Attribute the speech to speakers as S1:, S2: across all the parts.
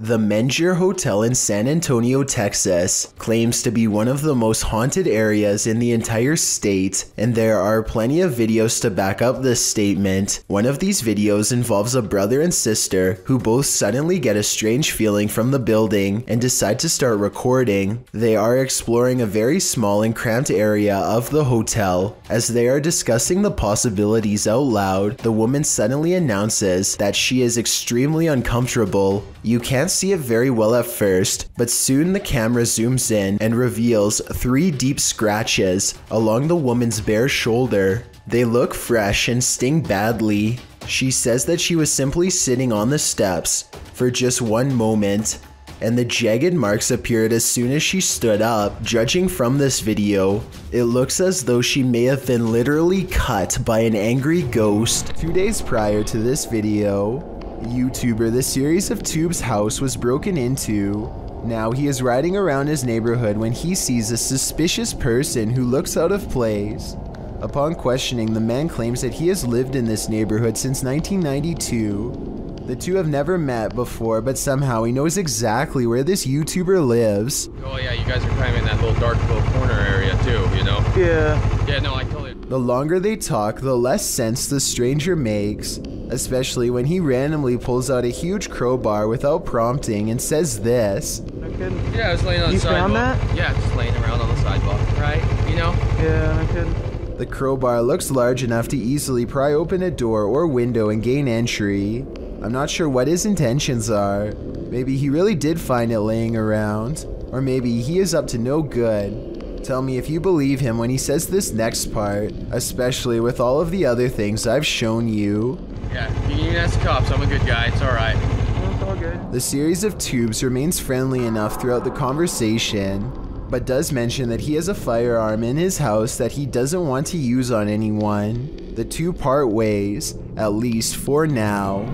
S1: The Menger Hotel in San Antonio, Texas, claims to be one of the most haunted areas in the entire state, and there are plenty of videos to back up this statement. One of these videos involves a brother and sister who both suddenly get a strange feeling from the building and decide to start recording. They are exploring a very small and cramped area of the hotel. As they are discussing the possibilities out loud, the woman suddenly announces that she is extremely uncomfortable. You can't see it very well at first, but soon the camera zooms in and reveals 3 deep scratches along the woman's bare shoulder. They look fresh and sting badly. She says that she was simply sitting on the steps for just one moment, and the jagged marks appeared as soon as she stood up. Judging from this video, it looks as though she may have been literally cut by an angry ghost. 2 days prior to this video, YouTuber The Series of Tubes' house was broken into. Now he is riding around his neighborhood when he sees a suspicious person who looks out of place. Upon questioning, the man claims that he has lived in this neighborhood since 1992. The two have never met before, but somehow he knows exactly where this YouTuber lives.
S2: Oh yeah, you guys are kind of in that little dark little corner area too, you know?
S3: Yeah.
S2: Yeah, no, I totally...
S1: The longer they talk, the less sense the stranger makes, especially when he randomly pulls out a huge crowbar without prompting and says this.
S2: Yeah, I was laying on the sidewalk.
S3: You found that?
S2: Yeah, just laying around on the sidewalk, right? You know?
S3: Yeah, I could.
S1: The crowbar looks large enough to easily pry open a door or window and gain entry. I'm not sure what his intentions are. Maybe he really did find it laying around, or maybe he is up to no good. Tell me if you believe him when he says this next part, especially with all of the other things I've shown you.
S2: Yeah, you can even ask the cops. I'm a good guy. It's alright.
S3: It's all good.
S1: The Series of Tubes remains friendly enough throughout the conversation, but does mention that he has a firearm in his house that he doesn't want to use on anyone. The two part ways, at least for now.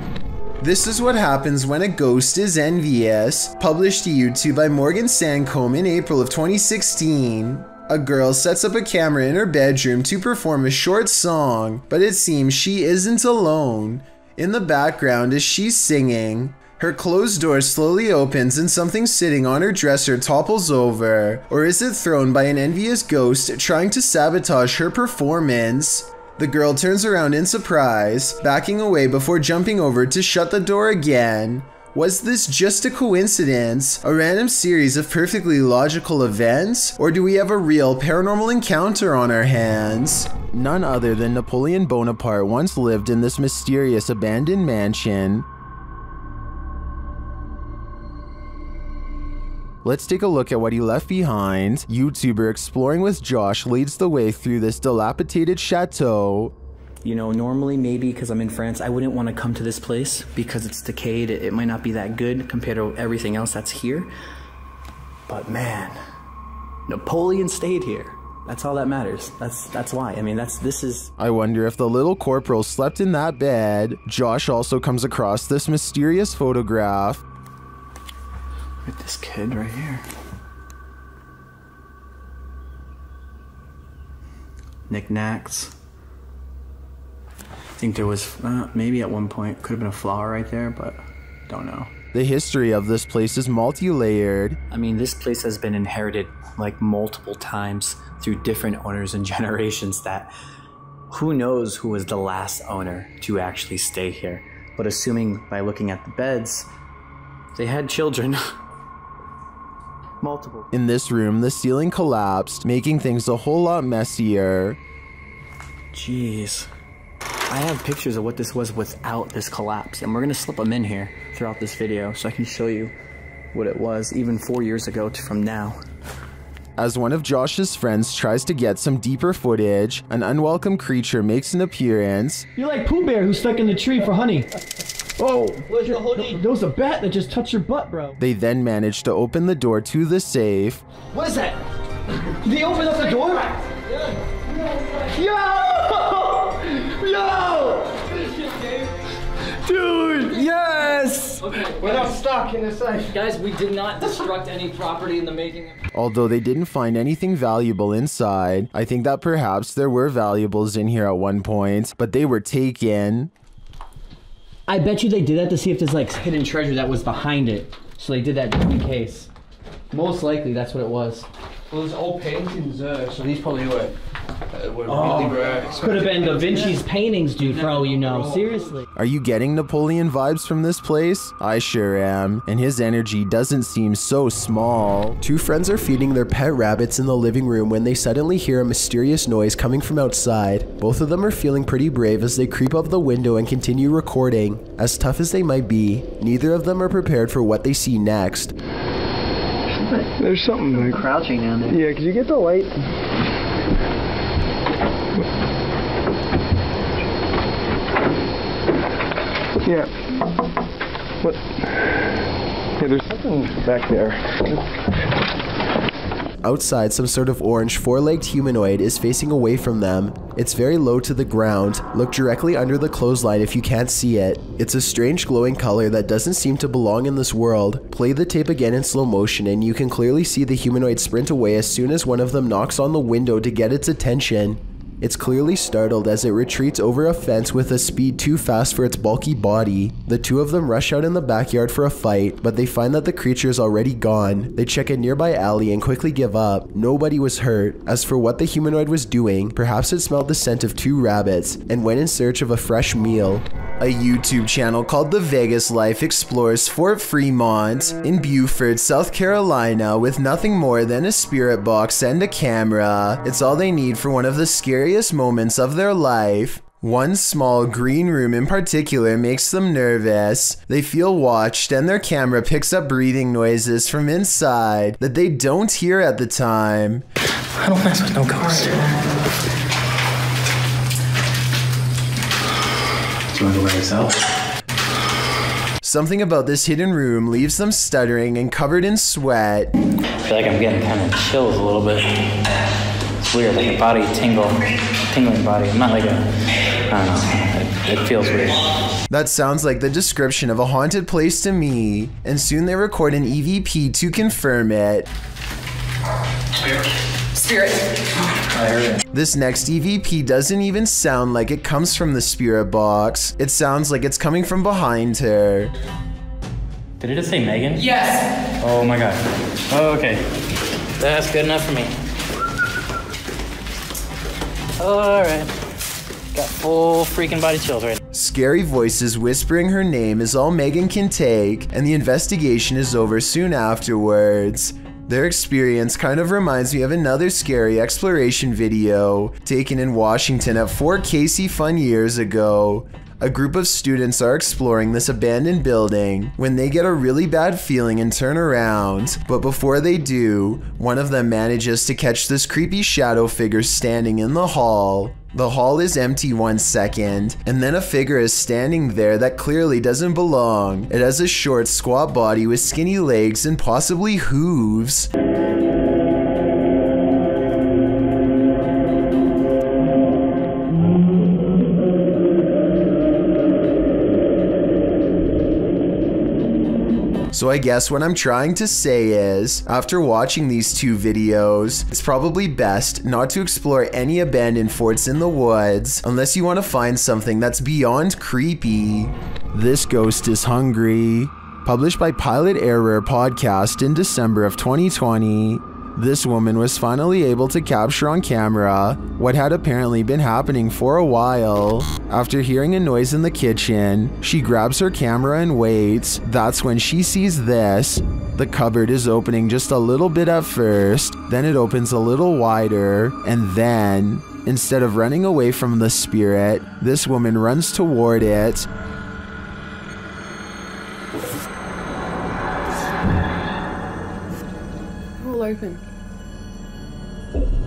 S1: This is what happens when a ghost is envious. Published to YouTube by Morgan Sancombe in April of 2016. A girl sets up a camera in her bedroom to perform a short song, but it seems she isn't alone. In the background as she's singing, her closed door slowly opens and something sitting on her dresser topples over. Or is it thrown by an envious ghost trying to sabotage her performance? The girl turns around in surprise, backing away before jumping over to shut the door again. Was this just a coincidence, a random series of perfectly logical events, or do we have a real paranormal encounter on our hands? None other than Napoleon Bonaparte once lived in this mysterious abandoned mansion. Let's take a look at what he left behind. YouTuber Exploring with Josh leads the way through this dilapidated chateau.
S4: You know, normally maybe because I'm in France, I wouldn't want to come to this place because it's decayed. It might not be that good compared to everything else that's here. But man, Napoleon stayed here. That's all that matters. That's why. I mean, this is...
S1: I wonder if the little corporal slept in that bed. Josh also comes across this mysterious photograph.
S4: Look at this kid right here. Knickknacks. I think there was, maybe at one point, could have been a flower right there, but don't know.
S1: The history of this place is multi-layered.
S4: I mean, this place has been inherited like multiple times through different owners and generations that who knows who was the last owner to actually stay here. But assuming by looking at the beds, they had children. Multiple.
S1: In this room, the ceiling collapsed, making things a whole lot messier.
S4: Jeez. I have pictures of what this was without this collapse, and we're gonna slip them in here throughout this video so I can show you what it was even 4 years ago from now.
S1: As one of Josh's friends tries to get some deeper footage, an unwelcome creature makes an appearance.
S5: You're like Pooh Bear who stuck in the tree for honey. Oh, there was a bat that just touched your butt, bro.
S1: They then manage to open the door to the safe.
S5: What is that? Did he open up the door? Yo! Yo! Dude, yes!
S6: Okay,
S5: we're not stuck in the safe.
S6: Guys, we did not destruct any property in the making.
S1: Although they didn't find anything valuable inside, I think that perhaps there were valuables in here at one point, but they were taken.
S5: I bet you they did that to see if there's like hidden treasure that was behind it. So they did that just in case. Most likely that's what it was.
S3: Well, there's old paintings there, so these probably were really rare.
S5: Could have been Da Vinci's paintings, dude, for all you know. Seriously.
S1: Are you getting Napoleon vibes from this place? I sure am, and his energy doesn't seem so small. Two friends are feeding their pet rabbits in the living room when they suddenly hear a mysterious noise coming from outside. Both of them are feeling pretty brave as they creep up the window and continue recording. As tough as they might be, neither of them are prepared for what they see next.
S3: There's something like
S4: Crouching down there.
S3: Yeah, could you get the light? Yeah. What? Yeah, there's something back there.
S1: Outside, some sort of orange four-legged humanoid is facing away from them. It's very low to the ground. Look directly under the clothesline if you can't see it. It's a strange glowing color that doesn't seem to belong in this world. Play the tape again in slow motion and you can clearly see the humanoid sprint away as soon as one of them knocks on the window to get its attention. It's clearly startled as it retreats over a fence with a speed too fast for its bulky body. The two of them rush out in the backyard for a fight, but they find that the creature is already gone. They check a nearby alley and quickly give up. Nobody was hurt. As for what the humanoid was doing, perhaps it smelled the scent of two rabbits and went in search of a fresh meal. A YouTube channel called The Vegas Life explores Fort Fremont in Beaufort, South Carolina with nothing more than a spirit box and a camera. It's all they need for one of the scariest moments of their life. One small green room in particular makes them nervous. They feel watched and their camera picks up breathing noises from inside that they don't hear at the time.
S4: I don't mess with no ghosts. Do you want to go by yourself?
S1: Something about this hidden room leaves them stuttering and covered in sweat.
S7: I feel like I'm getting kind of chills a little bit. It's weird, like a body tingling body. I'm not like I don't know, it feels weird.
S1: That sounds like the description of a haunted place to me, and soon they record an EVP to confirm it.
S8: Spirit.
S7: I heard it.
S1: This next EVP doesn't even sound like it comes from the spirit box. It sounds like it's coming from behind her.
S7: Did it just say Megan?
S8: Yes.
S7: Oh my god. Oh, okay. That's good enough for me. Alright. Got full freaking body chills right now.
S1: Scary voices whispering her name is all Megan can take, and the investigation is over soon afterwards. Their experience kind of reminds me of another scary exploration video taken in Washington at Fort Casey Fun years ago. A group of students are exploring this abandoned building when they get a really bad feeling and turn around, but before they do, one of them manages to catch this creepy shadow figure standing in the hall. The hall is empty 1 second, and then a figure is standing there that clearly doesn't belong. It has a short, squat body with skinny legs and possibly hooves. So I guess what I'm trying to say is, after watching these two videos, it's probably best not to explore any abandoned forts in the woods unless you want to find something that's beyond creepy. This Ghost is Hungry, published by Pilot Error Podcast in December of 2020. This woman was finally able to capture on camera what had apparently been happening for a while. After hearing a noise in the kitchen, she grabs her camera and waits. That's when she sees this. The cupboard is opening just a little bit at first, then it opens a little wider, and then, instead of running away from the spirit, this woman runs toward it.
S8: Open.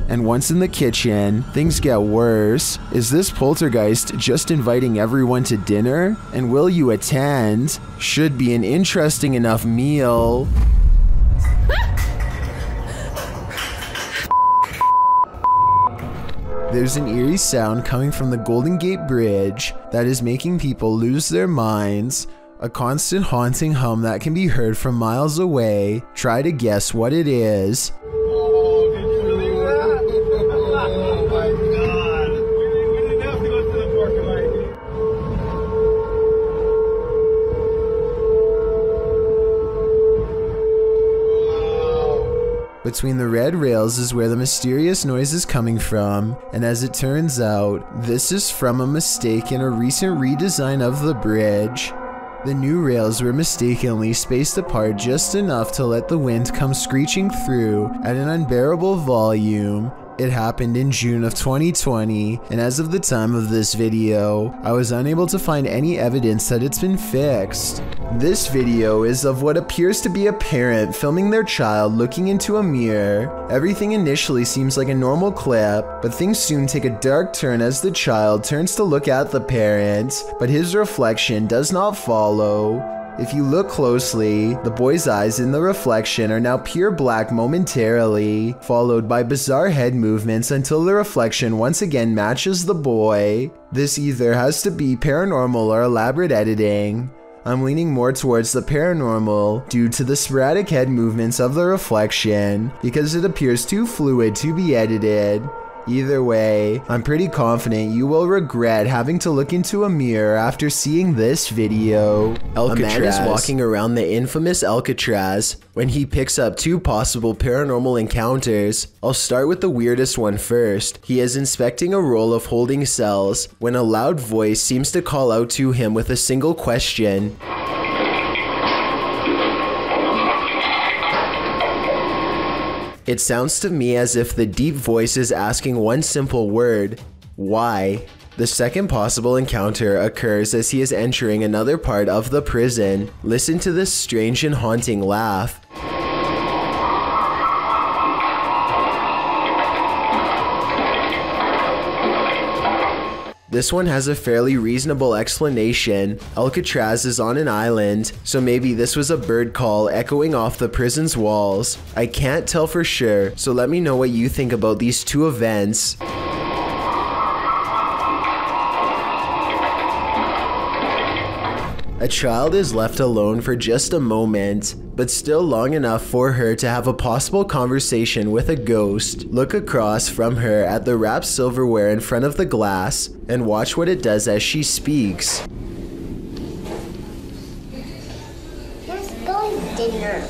S1: And once in the kitchen, things get worse. Is this poltergeist just inviting everyone to dinner? And will you attend? Should be an interesting enough meal. There's an eerie sound coming from the Golden Gate Bridge that is making people lose their minds. A constant haunting hum that can be heard from miles away. Try to guess what it is.
S9: Oh, did you believe that? Oh my god. We didn't have to go to the parking lot.
S1: Between the red rails is where the mysterious noise is coming from, and as it turns out, this is from a mistake in a recent redesign of the bridge. The new rails were mistakenly spaced apart just enough to let the wind come screeching through at an unbearable volume. It happened in June of 2020, and as of the time of this video, I was unable to find any evidence that it's been fixed. This video is of what appears to be a parent filming their child looking into a mirror. Everything initially seems like a normal clip, but things soon take a dark turn as the child turns to look at the parent, but his reflection does not follow. If you look closely, the boy's eyes in the reflection are now pure black momentarily, followed by bizarre head movements until the reflection once again matches the boy. This either has to be paranormal or elaborate editing. I'm leaning more towards the paranormal due to the sporadic head movements of the reflection, because it appears too fluid to be edited. Either way, I'm pretty confident you will regret having to look into a mirror after seeing this video. A man is walking around the infamous Alcatraz when he picks up two possible paranormal encounters. I'll start with the weirdest one first. He is inspecting a roll of holding cells when a loud voice seems to call out to him with a single question. It sounds to me as if the deep voice is asking one simple word: why? The second possible encounter occurs as he is entering another part of the prison. Listen to this strange and haunting laugh. This one has a fairly reasonable explanation. Alcatraz is on an island, so maybe this was a bird call echoing off the prison's walls. I can't tell for sure, so let me know what you think about these two events. A child is left alone for just a moment, but still long enough for her to have a possible conversation with a ghost. Look across from her at the wrapped silverware in front of the glass and watch what it does as she speaks.
S8: Let's go to dinner.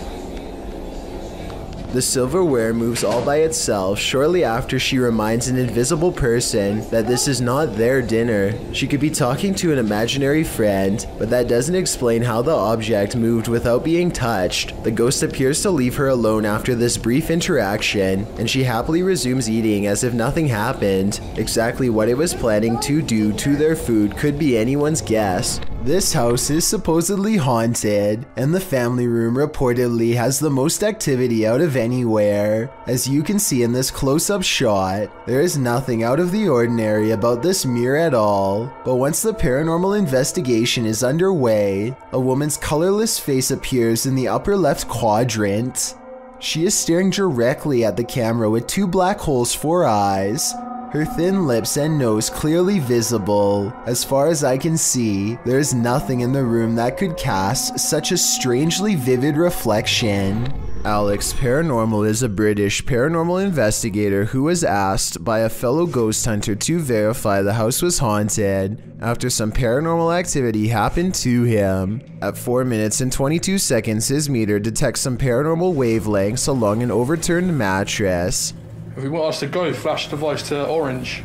S1: The silverware moves all by itself shortly after she reminds an invisible person that this is not their dinner. She could be talking to an imaginary friend, but that doesn't explain how the object moved without being touched. The ghost appears to leave her alone after this brief interaction, and she happily resumes eating as if nothing happened. Exactly what it was planning to do to their food could be anyone's guess. This house is supposedly haunted, and the family room reportedly has the most activity out of anywhere. As you can see in this close-up shot, there is nothing out of the ordinary about this mirror at all. But once the paranormal investigation is underway, a woman's colorless face appears in the upper left quadrant. She is staring directly at the camera with two black holes for eyes. Her thin lips and nose clearly visible. As far as I can see, there is nothing in the room that could cast such a strangely vivid reflection. Alex Paranormal is a British paranormal investigator who was asked by a fellow ghost hunter to verify the house was haunted after some paranormal activity happened to him. At 4 minutes and 22 seconds, his meter detects some paranormal wavelengths along an overturned mattress.
S10: If we want us to go, flash device to orange.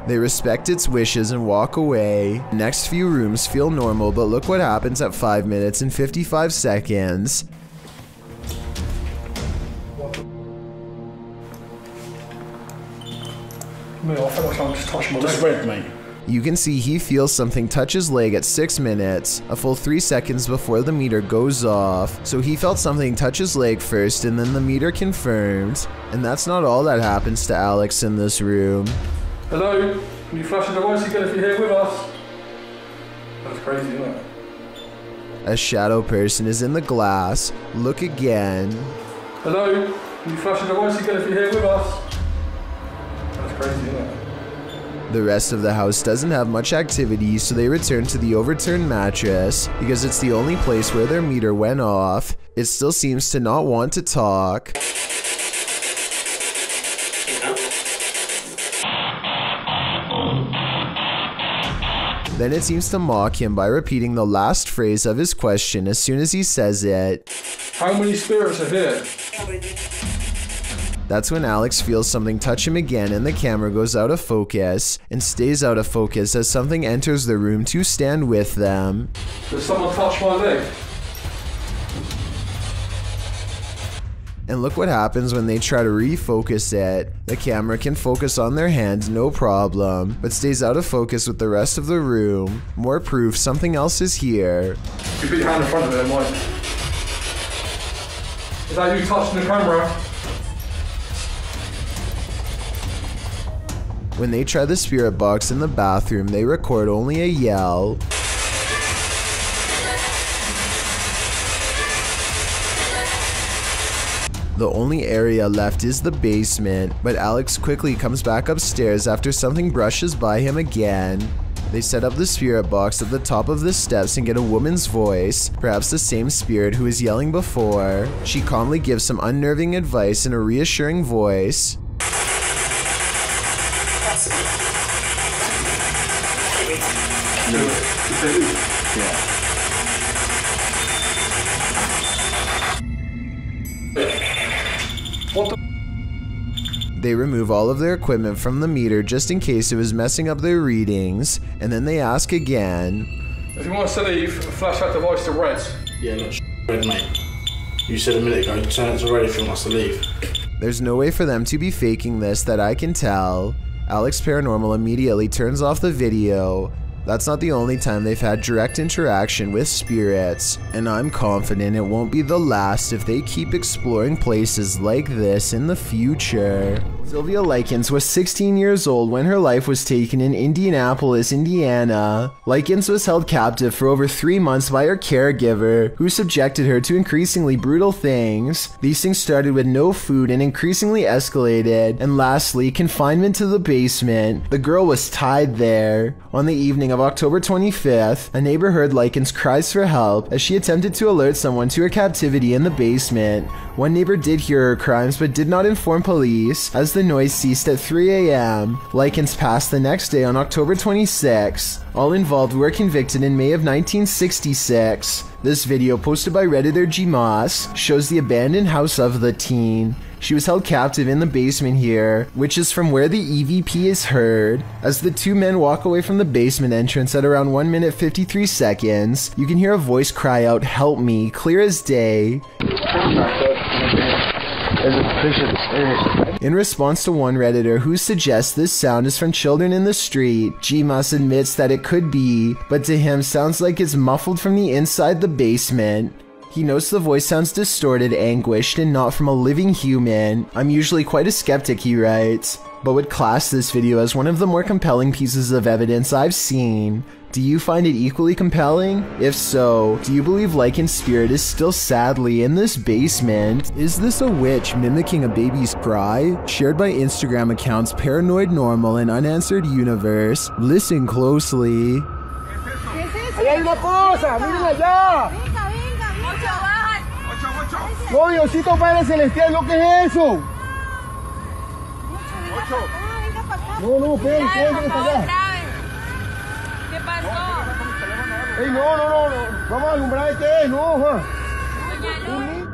S1: They respect its wishes and walk away. The next few rooms feel normal, but look what happens at 5 minutes and 55 seconds.
S10: Mate, I feel like I'm just touching my leg. Just red, mate.
S1: You can see he feels something touch his leg at 6 minutes, a full 3 seconds before the meter goes off. So he felt something touch his leg first and then the meter confirmed. And that's not all that happens to Alex in this room.
S10: Hello? Can you flash the device again if you're here with us? That's crazy, isn't it?
S1: A shadow person is in the glass. Look again.
S10: Hello? Can you flash the device again if you're here with us? That's crazy, isn't it?
S1: The rest of the house doesn't have much activity, so they return to the overturned mattress because it's the only place where their meter went off. It still seems to not want to talk. Then it seems to mock him by repeating the last phrase of his question as soon as he says it.
S10: How many spirits are here?
S1: That's when Alex feels something touch him again and the camera goes out of focus and stays out of focus as something enters the room to stand with them.
S10: Did someone touch my leg?
S1: And look what happens when they try to refocus it. The camera can focus on their hand, no problem, but stays out of focus with the rest of the room. More proof something else is here.
S10: You put your hand in front of it, Mike. Is that you touching the camera?
S1: When they try the spirit box in the bathroom, they record only a yell. The only area left is the basement, but Alex quickly comes back upstairs after something brushes by him again. They set up the spirit box at the top of the steps and get a woman's voice, perhaps the same spirit who was yelling before. She calmly gives some unnerving advice in a reassuring voice. They remove all of their equipment from the meter just in case it was messing up their readings, and then they ask again.
S10: If you want us to leave, flash that device to red.
S11: Yeah, not red, mate. You said a minute ago, turn it to red if you want us to leave.
S1: There's no way for them to be faking this that I can tell. Alex Paranormal immediately turns off the video. That's not the only time they've had direct interaction with spirits, and I'm confident it won't be the last if they keep exploring places like this in the future. Sylvia Likens was 16 years old when her life was taken in Indianapolis, Indiana. Likens was held captive for over 3 months by her caregiver, who subjected her to increasingly brutal things. These things started with no food and increasingly escalated, and lastly, confinement to the basement. The girl was tied there. On the evening of October 25th, a neighbor heard Likens' cries for help as she attempted to alert someone to her captivity in the basement. One neighbor did hear her cries but did not inform police. As the noise ceased at 3 a.m., Likens passed the next day on October 26. All involved were convicted in May of 1966. This video, posted by Redditor G Moss, shows the abandoned house of the teen. She was held captive in the basement here, which is from where the EVP is heard. As the two men walk away from the basement entrance at around 1 minute 53 seconds, you can hear a voice cry out, "Help me," clear as day. In response to one Redditor who suggests this sound is from children in the street, G-Moss admits that it could be, but to him sounds like it's muffled from the inside the basement. He notes the voice sounds distorted, anguished, and not from a living human. I'm usually quite a skeptic, he writes, but would class this video as one of the more compelling pieces of evidence I've seen. Do you find it equally compelling? If so, do you believe Likens' spirit is still sadly in this basement? Is this a witch mimicking a baby's cry? Shared by Instagram accounts Paranoid Normal and Unanswered Universe. Listen closely.
S9: ¡Ahí hay una cosa! ¡Miren allá! ¡No, Diosito Padre Celestial! ¿Lo que es eso? No, esperen, está allá.
S12: ¿Qué pasó?
S9: ¡Ey, no! ¡Vamos a alumbrar qué es! ¡No,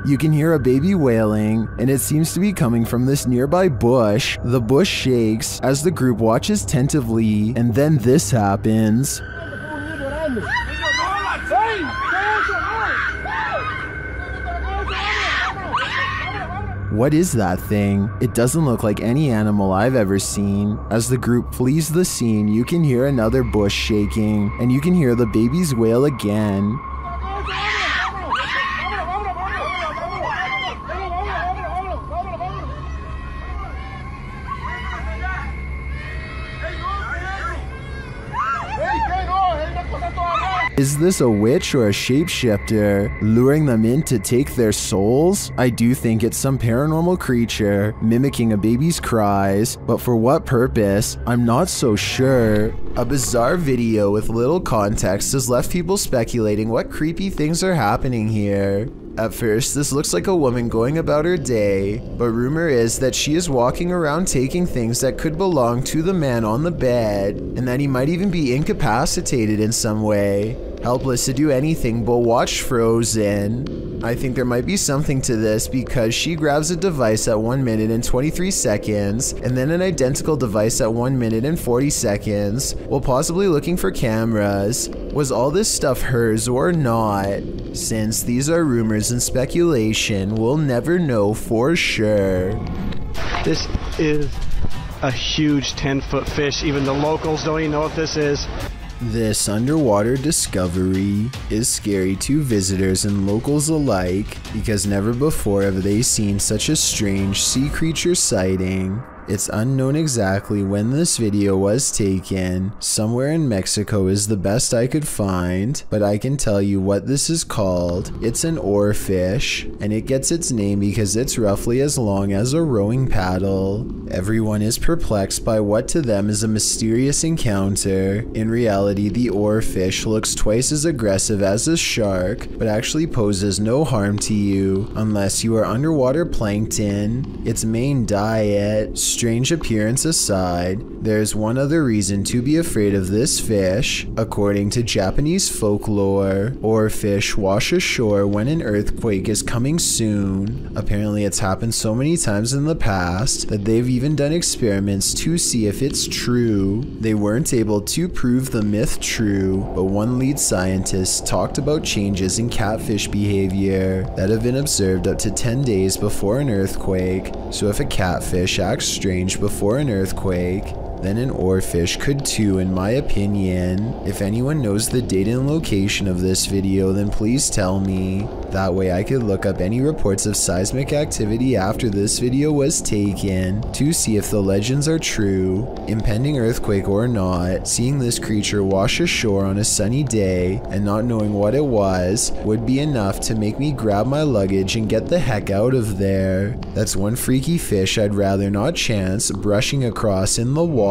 S1: You can hear a baby wailing, and it seems to be coming from this nearby bush. The bush shakes as the group watches tentatively, and then this happens. What is that thing? It doesn't look like any animal I've ever seen. As the group flees the scene, you can hear another bush shaking, and you can hear the babies wail again. Is this a witch or a shapeshifter, luring them in to take their souls? I do think it's some paranormal creature, mimicking a baby's cries, but for what purpose? I'm not so sure. A bizarre video with little context has left people speculating what creepy things are happening here. At first, this looks like a woman going about her day, but rumor is that she is walking around taking things that could belong to the man on the bed, and that he might even be incapacitated in some way, helpless to do anything but watch Frozen. I think there might be something to this because she grabs a device at 1 minute and 23 seconds, and then an identical device at 1 minute and 40 seconds, while possibly looking for cameras. Was all this stuff hers or not? Since these are rumors and speculation, we'll never know for sure.
S13: This is a huge 10-foot fish. Even the locals don't even know what this is.
S1: This underwater discovery is scary to visitors and locals alike because never before have they seen such a strange sea creature sighting. It's unknown exactly when this video was taken. Somewhere in Mexico is the best I could find, but I can tell you what this is called. It's an oarfish, and it gets its name because it's roughly as long as a rowing paddle. Everyone is perplexed by what to them is a mysterious encounter. In reality, the oarfish looks twice as aggressive as a shark, but actually poses no harm to you unless you are underwater plankton. Its main diet, strange appearance aside, there's one other reason to be afraid of this fish. According to Japanese folklore, oarfish wash ashore when an earthquake is coming soon. Apparently it's happened so many times in the past that they've even done experiments to see if it's true. They weren't able to prove the myth true, but one lead scientist talked about changes in catfish behavior that have been observed up to 10 days before an earthquake. So if a catfish acts strange before an earthquake, then an oarfish could too, in my opinion. If anyone knows the date and location of this video, then please tell me. That way I could look up any reports of seismic activity after this video was taken to see if the legends are true. Impending earthquake or not, seeing this creature wash ashore on a sunny day and not knowing what it was would be enough to make me grab my luggage and get the heck out of there. That's one freaky fish I'd rather not chance brushing across in the water.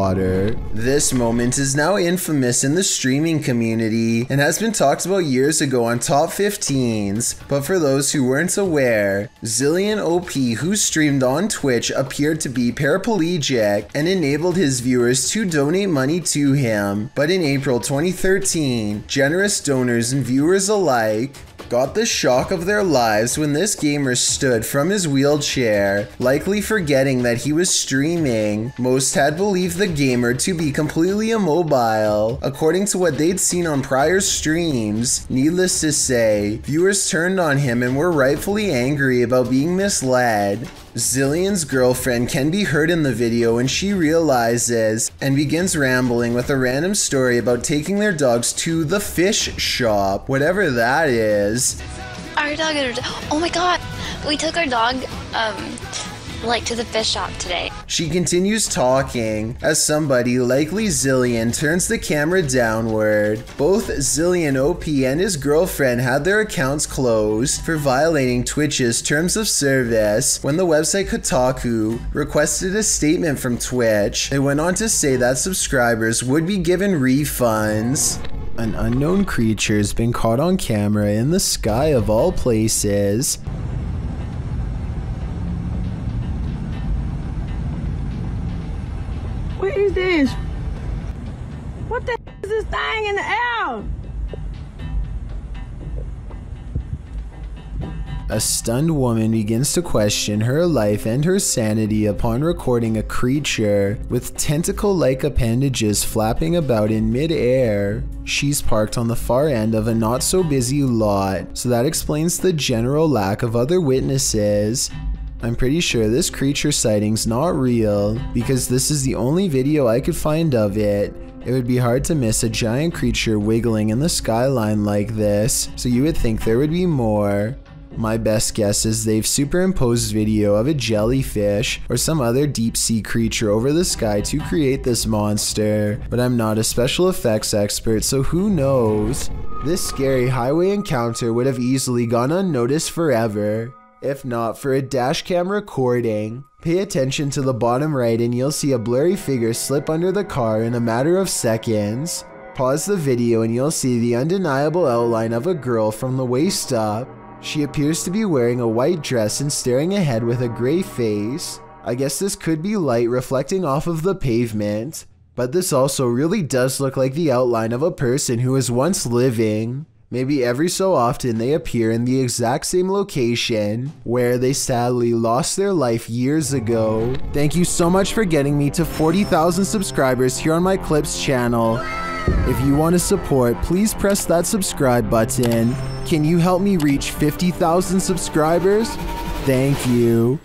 S1: This moment is now infamous in the streaming community and has been talked about years ago on Top 15s, but for those who weren't aware, Zillion OP, who streamed on Twitch, appeared to be paraplegic and enabled his viewers to donate money to him. But in April 2013, generous donors and viewers alike got the shock of their lives when this gamer stood from his wheelchair, likely forgetting that he was streaming. Most had believed the gamer to be completely immobile, according to what they'd seen on prior streams. Needless to say, viewers turned on him and were rightfully angry about being misled. Zillion's girlfriend can be heard in the video when she realizes and begins rambling with a random story about taking their dogs to the fish shop, whatever that is.
S14: Our dog, oh my god, we took our dog, to the fish shop today.
S1: She continues talking as somebody, likely Zillion, turns the camera downward. Both Zillion OP and his girlfriend had their accounts closed for violating Twitch's terms of service. When the website Kotaku requested a statement from Twitch, they went on to say that subscribers would be given refunds. An unknown creature has been caught on camera in the sky of all places.
S15: What is this? What the is this thing in the air?
S1: A stunned woman begins to question her life and her sanity upon recording a creature with tentacle-like appendages flapping about in mid-air. She's parked on the far end of a not-so-busy lot, so that explains the general lack of other witnesses. I'm pretty sure this creature sighting's not real, because this is the only video I could find of it. It would be hard to miss a giant creature wiggling in the skyline like this, so you would think there would be more. My best guess is they've superimposed video of a jellyfish or some other deep sea creature over the sky to create this monster, but I'm not a special effects expert, so who knows? This scary highway encounter would have easily gone unnoticed forever, if not for a dashcam recording. Pay attention to the bottom right and you'll see a blurry figure slip under the car in a matter of seconds. Pause the video and you'll see the undeniable outline of a girl from the waist up. She appears to be wearing a white dress and staring ahead with a gray face. I guess this could be light reflecting off of the pavement, but this also really does look like the outline of a person who was once living. Maybe every so often they appear in the exact same location where they sadly lost their life years ago. Thank you so much for getting me to 40,000 subscribers here on my Clips channel. If you want to support, please press that subscribe button. Can you help me reach 50,000 subscribers? Thank you.